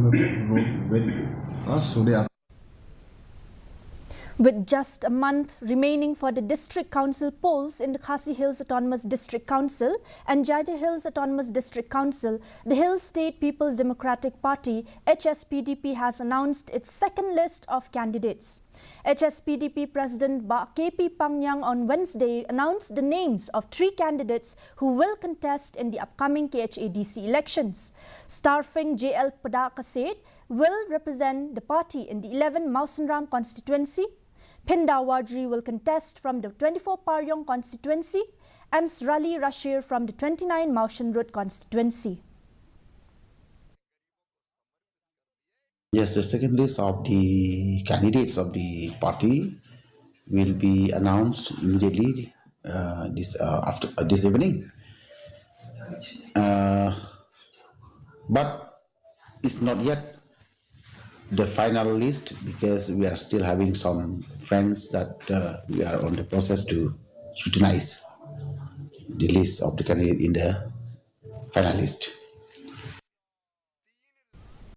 wrote very good. With just a month remaining for the district council polls in the Khasi Hills Autonomous District Council and Jaida Hills Autonomous District Council, the Hills State People's Democratic Party (Hspdp) has announced its second list of candidates. Hspdp President KP Pangyang on Wednesday announced the names of 3 candidates who will contest in the upcoming KHADC elections. Starfing JL Padakaset will represent the party in the 11 Mausanram constituency. Pinda Wadri will contest from the 24 Paryong constituency and Srali Rashir from the 29 Maushan Road constituency. Yes, the second list of the candidates of the party will be announced immediately after this evening. But it's not yet the final list because we are still having some friends that we are on the process to scrutinize the list of the candidate in the final list.